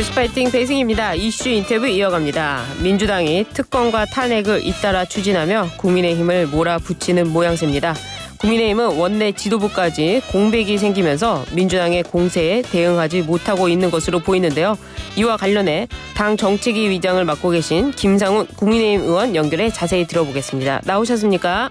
뉴스파이팅 배승입니다. 이슈 인터뷰 이어갑니다. 민주당이 특검과 탄핵을 잇따라 추진하며 국민의힘을 몰아붙이는 모양새입니다. 국민의힘은 원내 지도부까지 공백이 생기면서 민주당의 공세에 대응하지 못하고 있는 것으로 보이는데요. 이와 관련해 당 정책위 위장을 맡고 계신 김상훈 국민의힘 의원 연결해 자세히 들어보겠습니다. 나오셨습니까?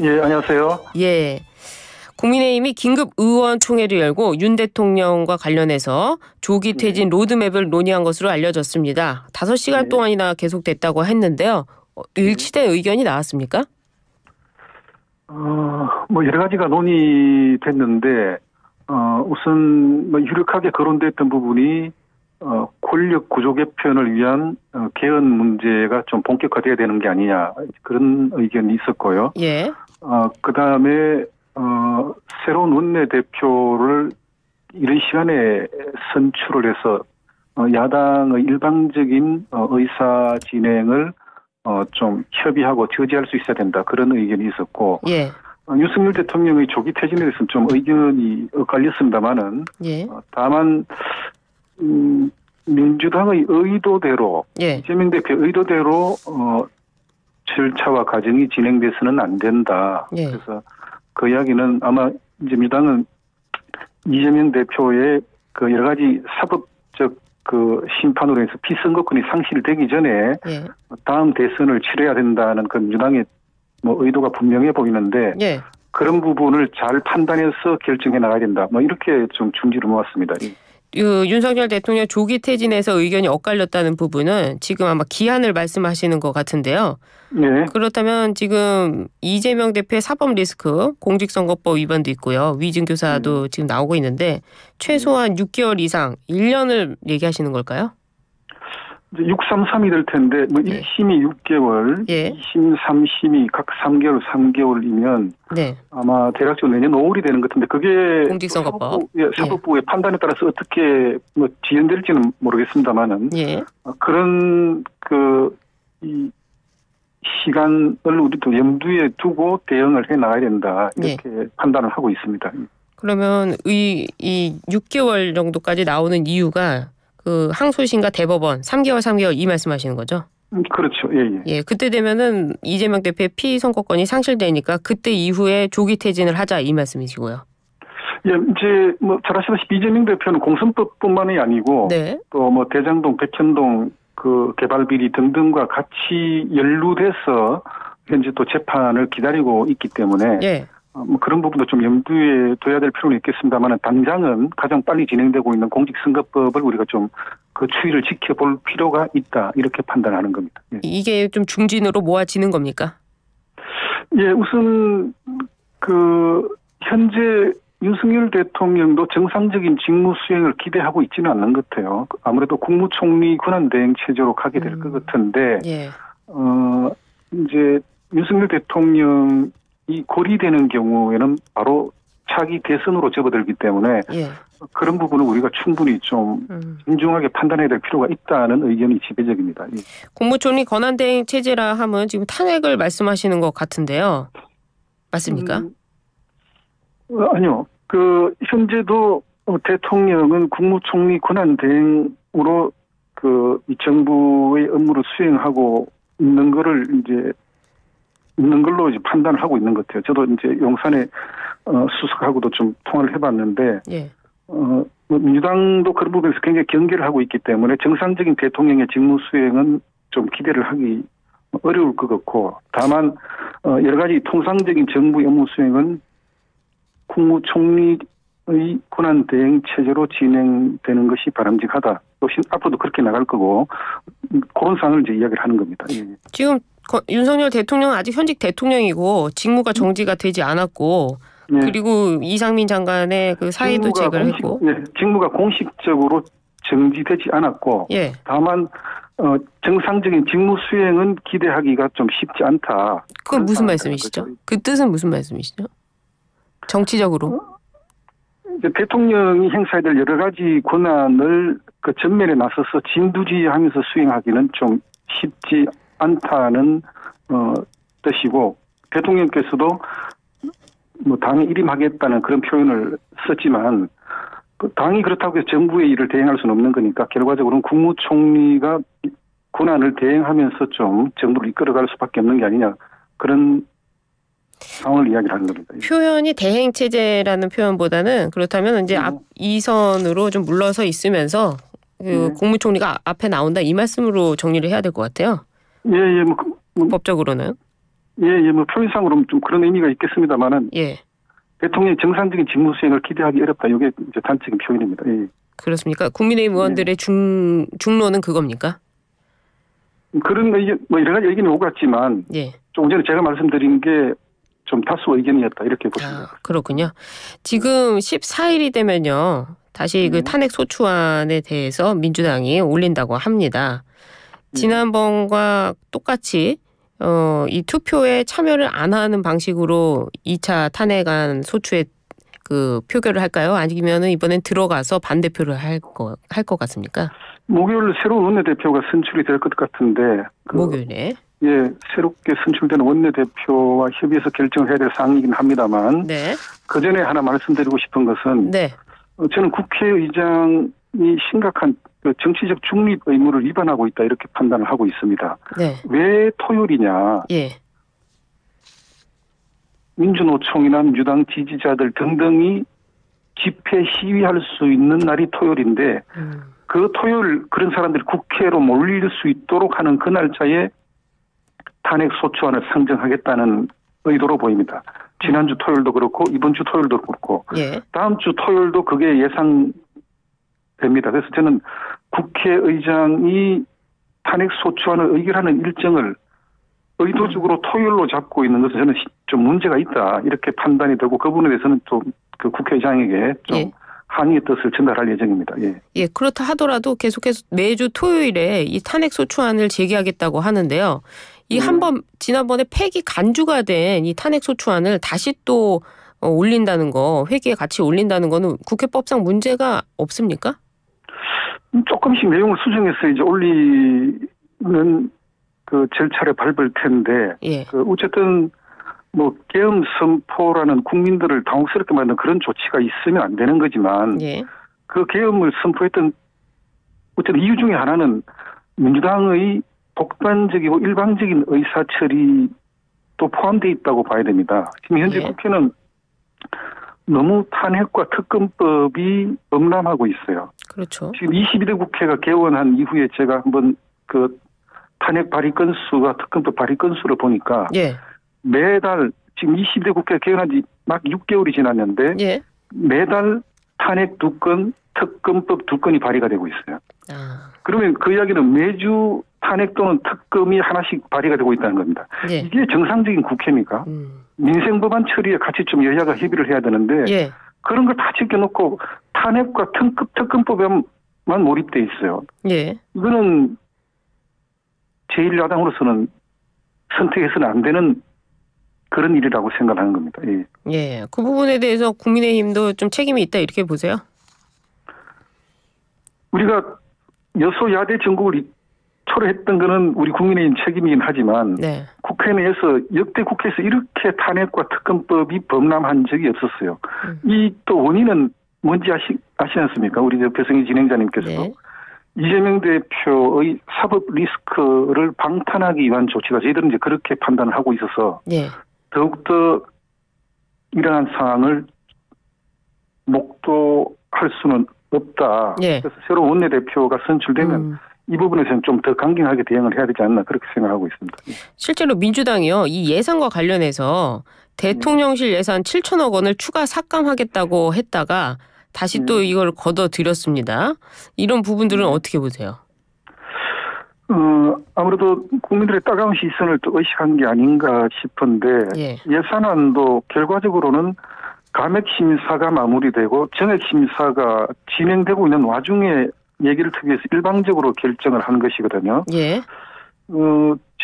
예, 안녕하세요. 예. 국민의힘이 긴급 의원총회를 열고 윤 대통령과 관련해서 조기 퇴진 로드맵을 논의한 것으로 알려졌습니다. 5시간 동안이나 계속됐다고 했는데요. 일치된 의견이 나왔습니까? 여러 가지가 논의됐는데, 우선 유력하게 거론됐던 부분이 권력 구조 개편을 위한 개헌 문제가 좀 본격화돼야 되는 게 아니냐, 그런 의견이 있었고요. 예. 그 다음에 새로운 원내대표를 이런 시간에 선출을 해서 야당의 일방적인 의사 진행을 좀 협의하고 저지할 수 있어야 된다, 그런 의견이 있었고, 예. 윤석열 대통령의 조기 퇴진에 대해서는 좀 의견이 엇갈렸습니다만은, 예. 다만 민주당의 의도대로, 예. 이재명 대표 의도대로 절차와 과정이 진행돼서는 안 된다. 예. 그래서 그 이야기는 아마 이제 민주당은 이재명 대표의 그 여러 가지 사법적 그 심판으로 해서 피선거권이 상실되기 전에 예. 다음 대선을 치러야 된다는 그 민주당의 의도가 분명해 보이는데, 예. 그런 부분을 잘 판단해서 결정해 나가야 된다. 이렇게 좀 중지를 모았습니다. 윤석열 대통령 조기 퇴진에서 의견이 엇갈렸다는 부분은 지금 아마 기한을 말씀하시는 것 같은데요. 네. 그렇다면 지금 이재명 대표의 사법 리스크, 공직선거법 위반도 있고요. 위증교사도 지금 나오고 있는데 최소한 6개월 이상, 1년을 얘기하시는 걸까요? 633이 될 텐데 1심이 6개월, 예. 2심, 3심이 각 3개월이면 네. 아마 대략적으로 내년 5월이 되는 것 같은데, 그게 공직선거법. 사법부의 판단에 따라서 어떻게 지연될지는 모르겠습니다만은, 예. 그런 이 시간을 우리도 염두에 두고 대응을 해 나가야 된다, 이렇게 판단을 하고 있습니다. 그러면 이 6개월 정도까지 나오는 이유가 그 항소심과 대법원 3개월 이 말씀하시는 거죠? 그렇죠. 예. 예, 그때 되면은 이재명 대표의 피선거권이 상실되니까 그때 이후에 조기 퇴진을 하자, 이 말씀이시고요. 예, 이제 잘 아시다시피 이재명 대표는 공선법뿐만이 아니고, 네. 또 대장동, 백현동 그 개발 비리 등등과 같이 연루돼서 현재 또 재판을 기다리고 있기 때문에, 예. 그런 부분도 좀 염두에 둬야 될 필요는 있겠습니다만, 당장은 가장 빨리 진행되고 있는 공직선거법을 우리가 좀 그 추이를 지켜볼 필요가 있다, 이렇게 판단하는 겁니다. 예. 이게 좀 중진으로 모아지는 겁니까? 예, 우선 현재 윤석열 대통령도 정상적인 직무 수행을 기대하고 있지는 않는 것 같아요. 아무래도 국무총리 권한대행 체제로 가게 될 것 같은데, 예. 이제 윤석열 대통령이 고리되는 경우에는 바로 차기 대선으로 접어들기 때문에, 예. 그런 부분을 우리가 충분히 좀 신중하게 판단해야 될 필요가 있다는 의견이 지배적입니다. 예. 국무총리 권한대행 체제라 하면 지금 탄핵을 말씀하시는 것 같은데요. 맞습니까? 아니요. 현재도 대통령은 국무총리 권한대행으로 이 정부의 업무를 수행하고 있는 걸로 이제 판단을 하고 있는 것 같아요. 저도 이제 용산에 수석하고도 좀 통화를 해봤는데, 예. 민주당도 그런 부분에서 굉장히 경계를 하고 있기 때문에 정상적인 대통령의 직무 수행은 좀 기대를 하기 어려울 것 같고, 다만 여러 가지 통상적인 정부의 업무 수행은 국무총리의 권한대행 체제로 진행되는 것이 바람직하다. 또 앞으로도 그렇게 나갈 거고, 그런 사항을 이제 이야기를 하는 겁니다. 예. 지금 윤석열 대통령은 아직 현직 대통령이고 직무가 정지가 되지 않았고, 예. 그리고 이상민 장관의 그 사의도 제거했고, 직무가 공식적으로 정지되지 않았고, 예. 다만 정상적인 직무 수행은 기대하기가 좀 쉽지 않다. 그건 무슨 말씀이시죠? 그 뜻은 무슨 말씀이시죠? 정치적으로? 이제 대통령이 행사해야 될 여러 가지 권한을 그 전면에 나서서 진두지휘하면서 수행하기는 좀 쉽지 않다는 뜻이고, 대통령께서도 당에 일임하겠다는 그런 표현을 썼지만, 당이 그렇다고 해서 정부의 일을 대행할 수는 없는 거니까 결과적으로는 국무총리가 권한을 대행하면서 좀 정부를 이끌어갈 수밖에 없는 게 아니냐 그런 상황을 이야기하는 겁니다. 표현이 대행 체제라는 표현보다는 그렇다면 이제 앞 2선으로 좀 물러서 있으면서 그 국무총리가 앞에 나온다 이 말씀으로 정리를 해야 될 것 같아요. 예, 법적으로는. 예, 뭐 표현상으로는 좀 그런 의미가 있겠습니다만은. 예. 대통령의 정상적인 직무 수행을 기대하기 어렵다. 이게 이제 단적인 표현입니다. 예. 그렇습니까? 국민의힘 의원들의 중론은 그겁니까? 그런 뭐 여러 가지 의견이 오갔지만 예. 조금 전에 제가 말씀드린 게 좀 다수 의견이었다 이렇게 보십니다. 그렇군요. 지금 14일이 되면요. 다시 그 탄핵 소추안에 대해서 민주당이 올린다고 합니다. 지난번과 똑같이 이 투표에 참여를 안 하는 방식으로 2차 탄핵안 소추에 그 표결을 할까요? 아니면은 이번엔 들어가서 반대표를 할 것 같습니까? 목요일 새로운 원내대표가 선출이 될 것 같은데. 목요일에. 예, 새롭게 선출된 원내대표와 협의해서 결정을 해야 될 사항이긴 합니다만. 네. 그 전에 하나 말씀드리고 싶은 것은. 네. 저는 국회의장이 심각한 정치적 중립 의무를 위반하고 있다 이렇게 판단을 하고 있습니다. 네. 왜 토요일이냐? 예. 민주노총이나 민주당 지지자들 등등이 집회 시위할 수 있는 날이 토요일인데 그 토요일 그런 사람들이 국회로 몰릴 수 있도록 하는 그 날짜에 탄핵 소추안을 상정하겠다는 의도로 보입니다. 지난주 토요일도 그렇고 이번 주 토요일도 그렇고 예. 다음 주 토요일도 그게 예상됩니다. 그래서 저는 국회의장이 탄핵 소추안을 의결하는 일정을 의도적으로 토요일로 잡고 있는 것은 저는 좀 문제가 있다 이렇게 판단이 되고 그 부분에 대해서는 또 그 국회의장에게 좀 항의의 뜻을 전달할 예정입니다. 예. 예, 그렇다 하더라도 계속해서 매주 토요일에 이 탄핵 소추안을 제기하겠다고 하는데요. 이 한번 지난번에 폐기 간주가 된 이 탄핵 소추안을 다시 또 올린다는 거, 회기에 같이 올린다는 거는 국회법상 문제가 없습니까? 조금씩 내용을 수정해서 이제 올리는 그 절차를 밟을 텐데, 예. 어쨌든 뭐 계엄 선포라는 국민들을 당혹스럽게 만든 그런 조치가 있으면 안 되는 거지만, 예. 그 계엄을 선포했던 어쨌든 이유 중에 하나는 민주당의 독단적이고 일방적인 의사 처리도 포함되어 있다고 봐야 됩니다. 지금 현재 국회는 너무 탄핵과 특검법이 엄람하고 있어요. 그렇죠. 지금 22대 국회가 개원한 이후에 제가 한번 그 탄핵 발의 건수와 특검법 발의 건수를 보니까 매달 지금 22대 국회가 개원한 지 막 6개월이 지났는데 매달 탄핵 2건, 특검법 2건이 발의가 되고 있어요. 그러면 그 이야기는 매주 탄핵 또는 특검이 하나씩 발의가 되고 있다는 겁니다. 이게 정상적인 국회입니까? 민생법안 처리에 같이 좀 여야가 협의를 해야 되는데 그런 걸 다 지켜놓고 탄핵과 특검법에만 몰입돼 있어요. 이거는 제1야당으로서는 선택해서는 안 되는 그런 일이라고 생각하는 겁니다. 예, 그 부분에 대해서 국민의힘도 좀 책임이 있다 이렇게 보세요? 우리가 여소야대 정국을 초래했던 거는 우리 국민의힘 책임이긴 하지만 국회 내에서 역대 국회에서 이렇게 탄핵과 특검법이 범람한 적이 없었어요. 이 또 원인은 뭔지 아시지 않습니까? 우리 배성희 진행자님께서도. 이재명 대표의 사법 리스크를 방탄하기 위한 조치가 저희들은 이제 그렇게 판단을 하고 있어서 더욱더 이러한 상황을 목도할 수는 없다. 그래서 새로운 원내대표가 선출되면 이 부분에서는 좀 더 강경하게 대응을 해야 되지 않나 그렇게 생각하고 있습니다. 실제로 민주당이요. 이 예산과 관련해서 대통령실 예산 7천억 원을 추가 삭감하겠다고 했다가 다시 또 이걸 걷어들였습니다. 이런 부분들은 어떻게 보세요? 아무래도 국민들의 따가운 시선을 또 의식한 게 아닌가 싶은데 예산안도 결과적으로는 감액심사가 마무리되고 정액심사가 진행되고 있는 와중에 얘기를 통해서 일방적으로 결정을 한 것이거든요.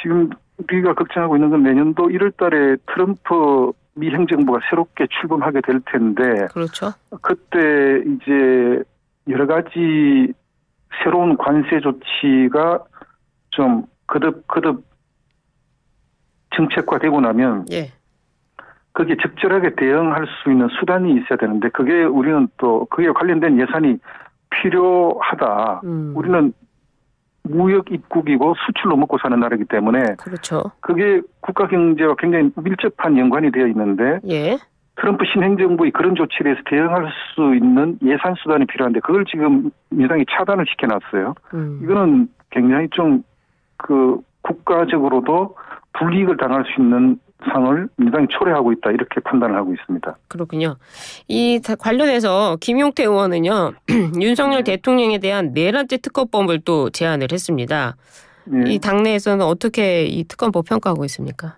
지금 우리가 걱정하고 있는 건 내년도 1월 달에 트럼프 미 행정부가 새롭게 출범하게 될 텐데 그때 이제 여러 가지 새로운 관세 조치가 좀 거듭 정책화되고 나면 거기에 적절하게 대응할 수 있는 수단이 있어야 되는데 그게 우리는 또 그에 관련된 예산이 필요하다. 우리는 무역 입국이고 수출로 먹고 사는 나라이기 때문에 그렇죠. 그게 국가 경제와 굉장히 밀접한 연관이 되어 있는데 예. 트럼프 신행정부의 그런 조치에 대해서 대응할 수 있는 예산 수단이 필요한데 그걸 지금 민주당이 차단을 시켜놨어요. 이거는 굉장히 좀 그 국가적으로도 불이익을 당할 수 있는 상을 민주당이 초래하고 있다 이렇게 판단을 하고 있습니다. 그렇군요. 이 관련해서 김용태 의원은요. 윤석열 대통령에 대한 내란죄 특검법을 또 제안을 했습니다. 이 당내에서는 어떻게 이 특검법 평가하고 있습니까?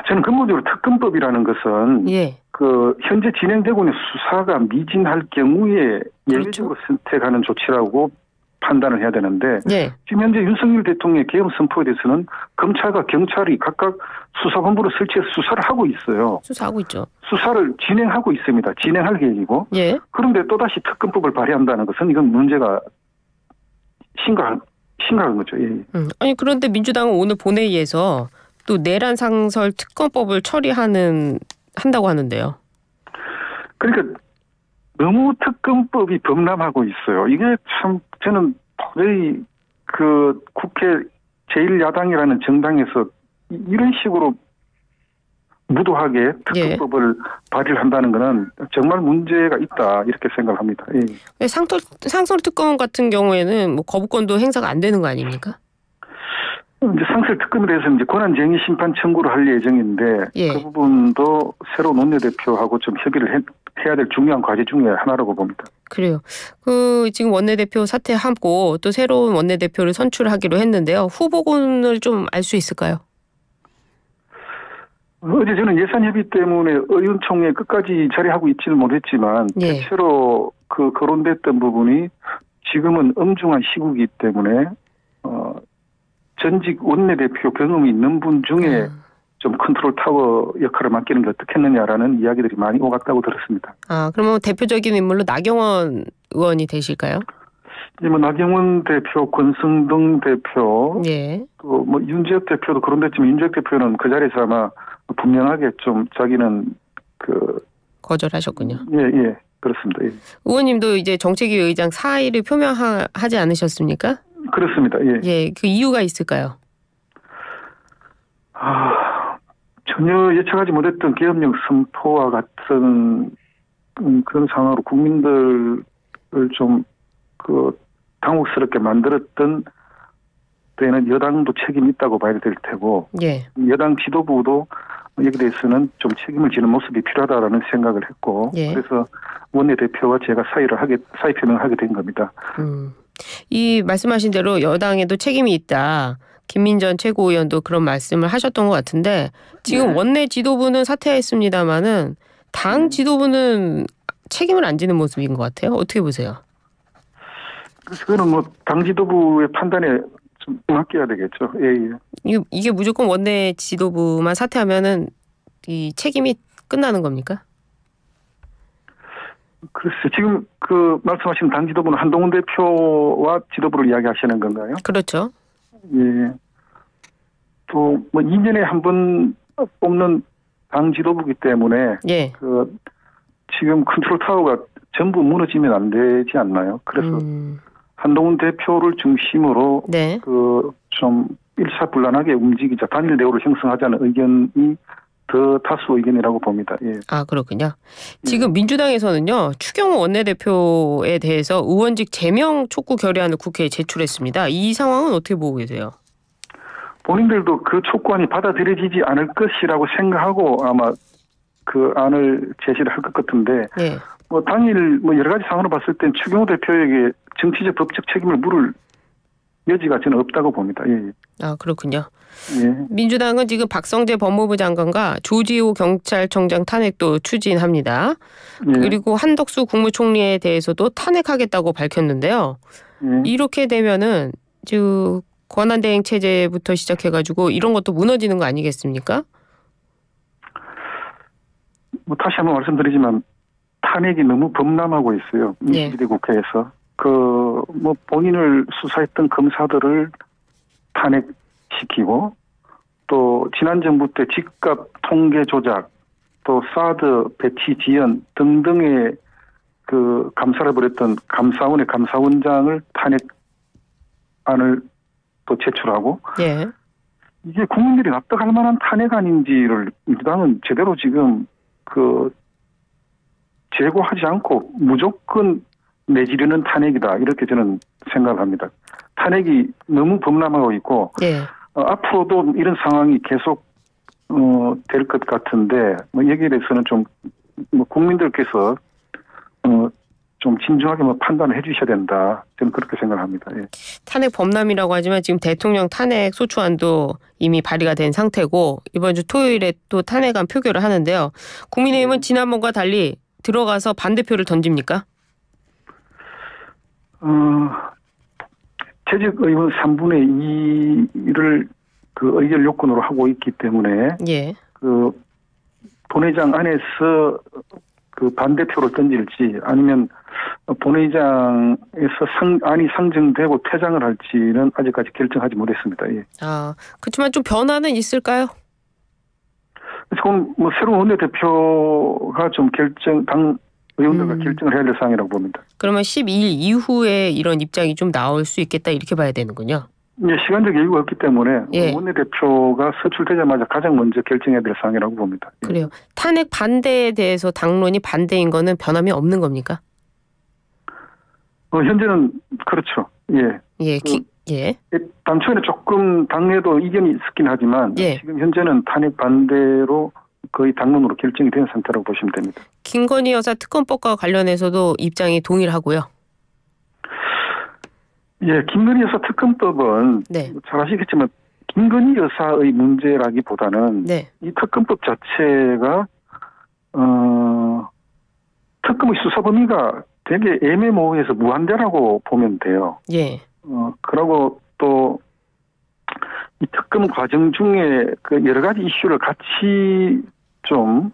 저는 근본적으로 특검법이라는 것은 그 현재 진행되고 있는 수사가 미진할 경우에 예외적으로 선택하는 조치라고 판단을 해야 되는데 지금 현재 윤석열 대통령의 계엄 선포에 대해서는 검찰과 경찰이 각각 수사본부를 설치해서 수사를 하고 있어요. 수사하고 있죠. 수사를 진행하고 있습니다. 진행할 계획이고. 그런데 또다시 특검법을 발의한다는 것은 이건 문제가 심각한 거죠. 아니 그런데 민주당은 오늘 본회의에서 또 내란 상설 특검법을 한다고 하는데요. 그러니까 너무 특검법이 범람하고 있어요. 이게 참 저는 도저히 그 국회 제1야당이라는 정당에서 이런 식으로 무도하게 특검법을 발의를 한다는 것은 정말 문제가 있다 이렇게 생각을 합니다. 상설 특검 같은 경우에는 뭐 거부권도 행사가 안 되는 거 아닙니까? 이제 상설 특검에 대해서 이제 권한쟁의 심판 청구를 할 예정인데 그 부분도 새로운 원내대표하고 좀 협의를 해야 될 중요한 과제 중에 하나라고 봅니다. 그래요. 그 지금 원내대표 사퇴하고 또 새로운 원내대표를 선출하기로 했는데요. 후보군을 좀 알 수 있을까요? 어제 저는 예산 협의 때문에 의원총회 끝까지 자리하고 있지는 못했지만 대체로 그 거론됐던 부분이 지금은 엄중한 시국이기 때문에 전직 원내대표 경험이 있는 분 중에 좀 컨트롤 타워 역할을 맡기는 게 어떻겠느냐라는 이야기들이 많이 오갔다고 들었습니다. 그러면 대표적인 인물로 나경원 의원이 되실까요? 이제 뭐 나경원 대표, 권성동 대표, 또 뭐 윤지혁 대표도 그런데지만 윤지혁 대표는 그 자리에서 아마 분명하게 좀 자기는 거절하셨군요. 그렇습니다. 의원님도 이제 정책위 의장 사의를 표명하지 않으셨습니까? 그렇습니다. 그 이유가 있을까요? 전혀 예측하지 못했던 계엄령 선포와 같은 그런 상황으로 국민들을 좀 당혹스럽게 만들었던 데에는 여당도 책임이 있다고 봐야 될 테고 여당 지도부도 여기에 대해서는 좀 책임을 지는 모습이 필요하다라는 생각을 했고 그래서 원내대표와 제가 사의 표명을 하게 된 겁니다. 이 말씀하신 대로 여당에도 책임이 있다. 김민전 최고위원도 그런 말씀을 하셨던 것 같은데 지금 원내 지도부는 사퇴했습니다마는 당 지도부는 책임을 안 지는 모습인 것 같아요. 어떻게 보세요? 그래서 그거는 뭐 당 지도부의 판단에 좀 맡겨야 되겠죠. 이게 무조건 원내 지도부만 사퇴하면은 이 책임이 끝나는 겁니까? 글쎄 지금 그 말씀하신 당 지도부는 한동훈 대표와 지도부를 이야기하시는 건가요? 그렇죠. 또 뭐 2년에 한 번 뽑는 당 지도부이기 때문에 그 지금 컨트롤 타워가 전부 무너지면 안 되지 않나요? 그래서 한동훈 대표를 중심으로 그 좀 일사불란하게 움직이자 단일 대우를 형성하자는 의견이 더 다수 의견이라고 봅니다. 그렇군요. 지금 민주당에서는요. 추경호 원내대표에 대해서 의원직 제명 촉구 결의안을 국회에 제출했습니다. 이 상황은 어떻게 보고 계세요? 본인들도 그 촉구안이 받아들여지지 않을 것이라고 생각하고 아마 그 안을 제시를 할 것 같은데 뭐 당일 뭐 여러 가지 상황으로 봤을 땐 추경호 대표에게 정치적 법적 책임을 물을 여지가 저는 없다고 봅니다. 그렇군요. 민주당은 지금 박성재 법무부 장관과 조지호 경찰청장 탄핵도 추진합니다. 그리고 한덕수 국무총리에 대해서도 탄핵하겠다고 밝혔는데요. 이렇게 되면은 지금 권한대행 체제부터 시작해가지고 이런 것도 무너지는 거 아니겠습니까? 뭐 다시 한번 말씀드리지만 탄핵이 너무 범람하고 있어요. 민주주의 국회에서. 뭐 본인을 수사했던 검사들을 탄핵시키고 또 지난 정부 때 집값 통계 조작, 또 사드 배치 지연 등등의 그 감사를 벌였던 감사원의 감사원장을 탄핵안을 또 제출하고 예. 이게 국민들이 납득할 만한 탄핵안인지를 민주당은 제대로 지금 그 제고하지 않고 무조건 내지르는 탄핵이다 이렇게 저는 생각을 합니다. 탄핵이 너무 범람하고 있고 예. 앞으로도 이런 상황이 계속 될 것 같은데 여기에 대해서는 좀 국민들께서 좀 진중하게 판단을 해주셔야 된다. 저는 그렇게 생각합니다. 예. 탄핵 범람이라고 하지만 지금 대통령 탄핵 소추안도 이미 발의가 된 상태고 이번 주 토요일에 또 탄핵안 표결을 하는데요. 국민의힘은 지난번과 달리 들어가서 반대표를 던집니까? 재직 의원 3분의 2를 그 의결 요건으로 하고 있기 때문에 예. 그 본회의장 안에서 그 반대표를 던질지 아니면 본회의장에서 안이 상정되고 퇴장을 할지는 아직까지 결정하지 못했습니다. 예. 그렇지만 좀 변화는 있을까요? 그건 뭐 새로운 원내대표가 좀 당 의원들과 결정을 해야 될 사항이라고 봅니다. 그러면 12일 이후에 이런 입장이 좀 나올 수 있겠다 이렇게 봐야 되는군요. 예, 시간적 여유가 없기 때문에 예. 원내대표가 선출되자마자 가장 먼저 결정해야 될 사항이라고 봅니다. 예. 그래요. 탄핵 반대에 대해서 당론이 반대인 거는 변함이 없는 겁니까? 현재는 그렇죠. 예. 예. 예. 당초에는 조금 당내도 이견이 있었긴 하지만 예. 지금 현재는 탄핵 반대로 거의 당론으로 결정이 된 상태라고 보시면 됩니다. 김건희 여사 특검법과 관련해서도 입장이 동일하고요. 예, 김건희 여사 특검법은 네. 잘 아시겠지만 김건희 여사의 문제라기보다는 네. 이 특검법 자체가 특검의 수사 범위가 되게 애매모호해서 무한대라고 보면 돼요. 예. 그러고 또 이 특검 과정 중에 그 여러 가지 이슈를 같이 좀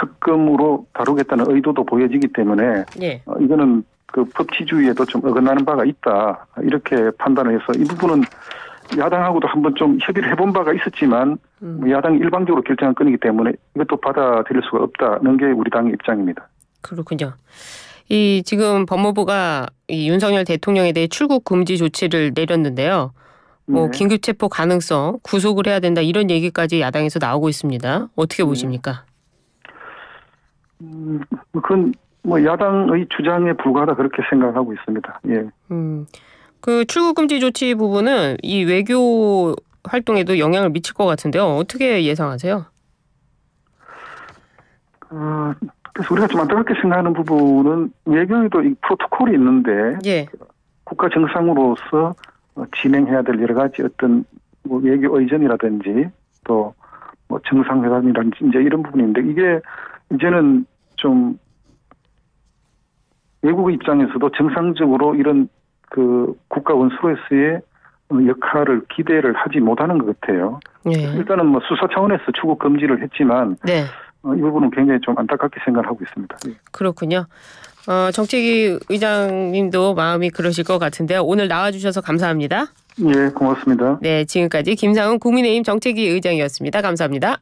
특검으로 다루겠다는 의도도 보여지기 때문에 예. 이거는 그 법치주의에도 좀 어긋나는 바가 있다 이렇게 판단을 해서 이 부분은 야당하고도 한번 좀 협의를 해본 바가 있었지만 야당이 일방적으로 결정한 건이기 때문에 이것도 받아들일 수가 없다는 게 우리 당의 입장입니다. 그렇군요. 이 지금 법무부가 이 윤석열 대통령에 대해 출국 금지 조치를 내렸는데요. 뭐 네. 긴급 체포 가능성, 구속을 해야 된다 이런 얘기까지 야당에서 나오고 있습니다. 어떻게 보십니까? 그건 뭐 야당의 주장에 불과하다 그렇게 생각하고 있습니다. 예. 그 출국 금지 조치 부분은 이 외교 활동에도 영향을 미칠 것 같은데요. 어떻게 예상하세요? 그래서 우리가 좀 안타깝게 생각하는 부분은 외교에도 이 프로토콜이 있는데 예. 국가 정상으로서 진행해야 될 여러 가지 어떤 뭐 외교 의전이라든지 또 뭐 정상회담이라든지 이제 이런 부분인데 이게 이제는 좀 외국의 입장에서도 정상적으로 이런 그 국가 원수로서의 역할을 기대를 하지 못하는 것 같아요. 예. 일단은 뭐 수사 차원에서 출국 금지를 했지만 네. 이 부분은 굉장히 좀 안타깝게 생각하고 있습니다. 그렇군요. 정책위 의장님도 마음이 그러실 것 같은데요. 오늘 나와주셔서 감사합니다. 예, 고맙습니다. 네, 지금까지 김상훈 국민의힘 정책위 의장이었습니다. 감사합니다.